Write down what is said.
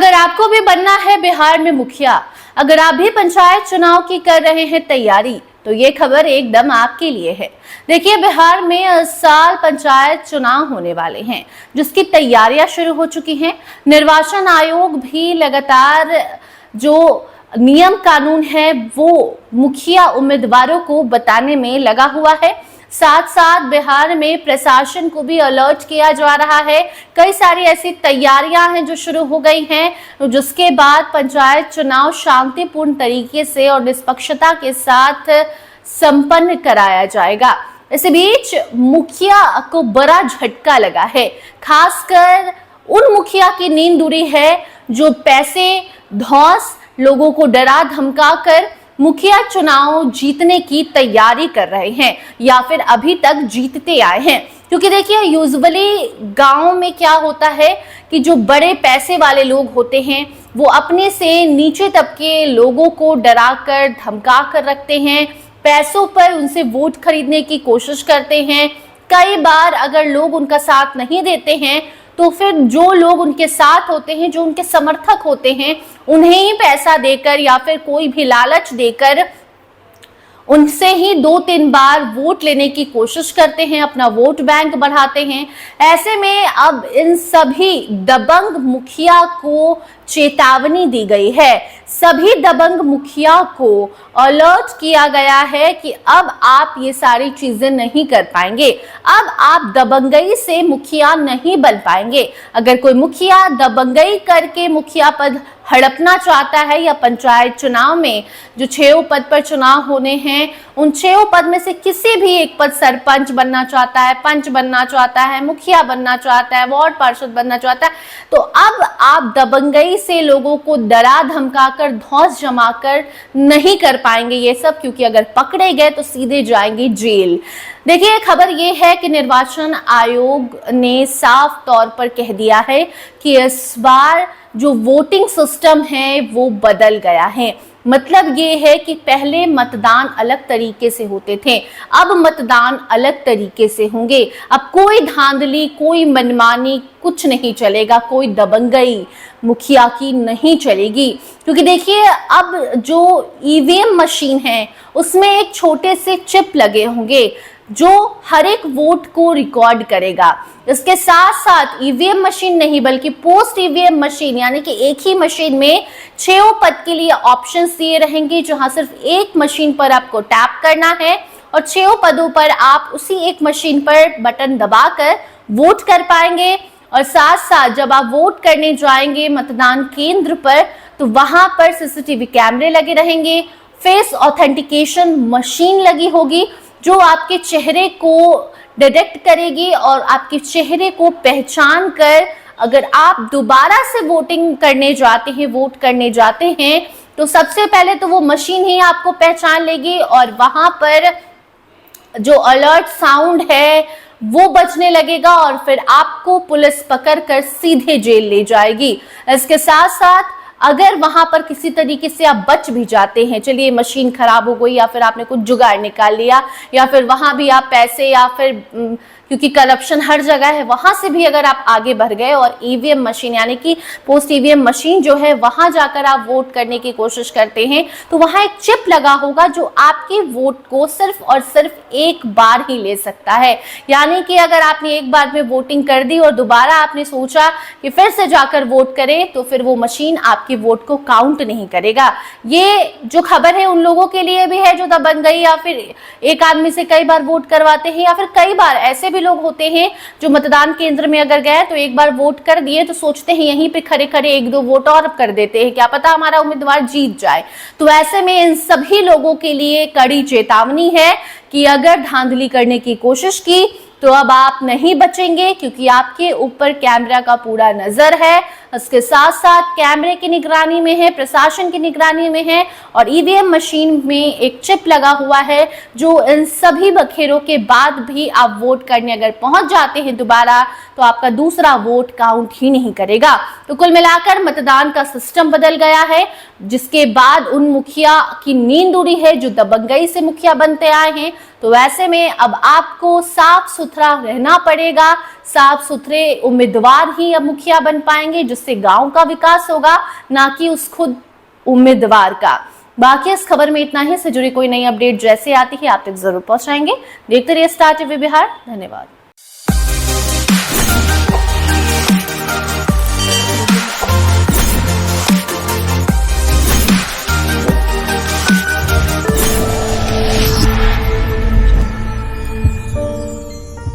अगर आपको भी बनना है बिहार में मुखिया, अगर आप भी पंचायत चुनाव की कर रहे हैं तैयारी, तो ये खबर एकदम आपके लिए है। देखिए, बिहार में इस साल पंचायत चुनाव होने वाले हैं, जिसकी तैयारियां शुरू हो चुकी हैं। निर्वाचन आयोग भी लगातार जो नियम कानून है वो मुखिया उम्मीदवारों को बताने में लगा हुआ है। साथ साथ बिहार में प्रशासन को भी अलर्ट किया जा रहा है। कई सारी ऐसी तैयारियां हैं जो शुरू हो गई हैं, जिसके बाद पंचायत चुनाव शांतिपूर्ण तरीके से और निष्पक्षता के साथ संपन्न कराया जाएगा। इस बीच मुखिया को बड़ा झटका लगा है। खासकर उन मुखिया की नींद उड़ी है जो पैसे धौंस लोगों को डरा धमका कर मुखिया चुनाव जीतने की तैयारी कर रहे हैं या फिर अभी तक जीतते आए हैं। क्योंकि देखिए, यूजुअली गांव में क्या होता है कि जो बड़े पैसे वाले लोग होते हैं वो अपने से नीचे तबके लोगों को डराकर धमका कर रखते हैं, पैसों पर उनसे वोट खरीदने की कोशिश करते हैं। कई बार अगर लोग उनका साथ नहीं देते हैं तो फिर जो लोग उनके साथ होते हैं, जो उनके समर्थक होते हैं, उन्हें ही पैसा देकर या फिर कोई भी लालच देकर उनसे ही 2-3 बार वोट लेने की कोशिश करते हैं, अपना वोट बैंक बढ़ाते हैं। ऐसे में अब इन सभी दबंग मुखिया को चेतावनी दी गई है। सभी दबंग मुखिया को अलर्ट किया गया है कि अब आप ये सारी चीजें नहीं कर पाएंगे, अब आप दबंगई से मुखिया नहीं बन पाएंगे। अगर कोई मुखिया दबंगई करके मुखिया पद हड़पना चाहता है या पंचायत चुनाव में जो 6 पद पर चुनाव होने हैं, उन 6 पद में से किसी भी एक पद सरपंच बनना चाहता है, पंच बनना चाहता है, मुखिया बनना चाहता है, वार्ड पार्षद बनना चाहता है, तो अब आप दबंगई से लोगों को डरा धमका कर धौंस जमा कर नहीं कर पाएंगे ये सब, क्योंकि अगर पकड़े गए तो सीधे जाएंगे जेल। देखिए, खबर ये है कि निर्वाचन आयोग ने साफ तौर पर कह दिया है कि इस बार जो वोटिंग सिस्टम है वो बदल गया है। मतलब ये है कि पहले मतदान अलग तरीके से होते थे, अब मतदान अलग तरीके से होंगे। अब कोई धांधली, कोई मनमानी कुछ नहीं चलेगा, कोई दबंगई मुखिया की नहीं चलेगी। क्योंकि देखिए, अब जो ईवीएम मशीन है उसमें एक छोटे से चिप लगे होंगे जो हर एक वोट को रिकॉर्ड करेगा। इसके साथ साथ ईवीएम मशीन नहीं बल्कि पोस्ट ईवीएम मशीन, यानी कि एक ही मशीन में 6 पद के लिए ऑप्शंस दिए रहेंगे, जहां सिर्फ एक मशीन पर आपको टैप करना है और 6 पदों पर आप उसी एक मशीन पर बटन दबाकर वोट कर पाएंगे। और साथ साथ जब आप वोट करने जाएंगे मतदान केंद्र पर, तो वहां पर सीसीटीवी कैमरे लगे रहेंगे, फेस ऑथेंटिकेशन मशीन लगी होगी जो आपके चेहरे को डिटेक्ट करेगी और आपके चेहरे को पहचान कर अगर आप दोबारा से वोटिंग करने जाते हैं, वोट करने जाते हैं, तो सबसे पहले तो वो मशीन ही आपको पहचान लेगी और वहां पर जो अलर्ट साउंड है वो बजने लगेगा और फिर आपको पुलिस पकड़कर सीधे जेल ले जाएगी। इसके साथ साथ अगर वहां पर किसी तरीके से आप बच भी जाते हैं, चलिए मशीन खराब हो गई या फिर आपने कुछ जुगाड़ निकाल लिया या फिर वहां भी आप पैसे या फिर क्योंकि करप्शन हर जगह है, वहां से भी अगर आप आगे बढ़ गए और ईवीएम मशीन यानी कि पोस्ट ईवीएम मशीन जो है वहां जाकर आप वोट करने की कोशिश करते हैं, तो वहां एक चिप लगा होगा जो आपके वोट को सिर्फ और सिर्फ एक बार ही ले सकता है। यानी कि अगर आपने एक बार में वोटिंग कर दी और दोबारा आपने सोचा कि फिर से जाकर वोट करें, तो फिर वो मशीन आपके वोट को काउंट नहीं करेगा। ये जो खबर है उन लोगों के लिए भी है जो दबंगई या फिर एक आदमी से कई बार वोट करवाते हैं, या फिर कई बार ऐसे भी लोग होते हैं जो मतदान केंद्र में अगर गए तो एक बार वोट कर दिए तो सोचते हैं यहीं पे खड़े खड़े 1-2 वोट और कर देते हैं, क्या पता हमारा उम्मीदवार जीत जाए। तो ऐसे में इन सभी लोगों के लिए कड़ी चेतावनी है कि अगर धांधली करने की कोशिश की तो अब आप नहीं बचेंगे, क्योंकि आपके ऊपर कैमरा का पूरा नजर है। इसके साथ साथ कैमरे की निगरानी में है, प्रशासन की निगरानी में है और ईवीएम मशीन में एक चिप लगा हुआ है जो इन सभी बखेरों के बाद भी आप वोट करने अगर पहुंच जाते हैं दोबारा, तो आपका दूसरा वोट काउंट ही नहीं करेगा। तो कुल मिलाकर मतदान का सिस्टम बदल गया है, जिसके बाद उन मुखिया की नींद उड़ी है जो दबंगई से मुखिया बनते आए हैं। तो ऐसे में अब आपको साफ सुथरा रहना पड़ेगा, साफ सुथरे उम्मीदवार ही अब मुखिया बन पाएंगे, जिस उससे गांव का विकास होगा, ना कि उस खुद उम्मीदवार का। बाकी इस खबर में इतना ही। से जुड़ी कोई नई अपडेट जैसे आती है आप तक जरूर पहुंचाएंगे। देखते रहिए स्टार टीवी बिहार। धन्यवाद।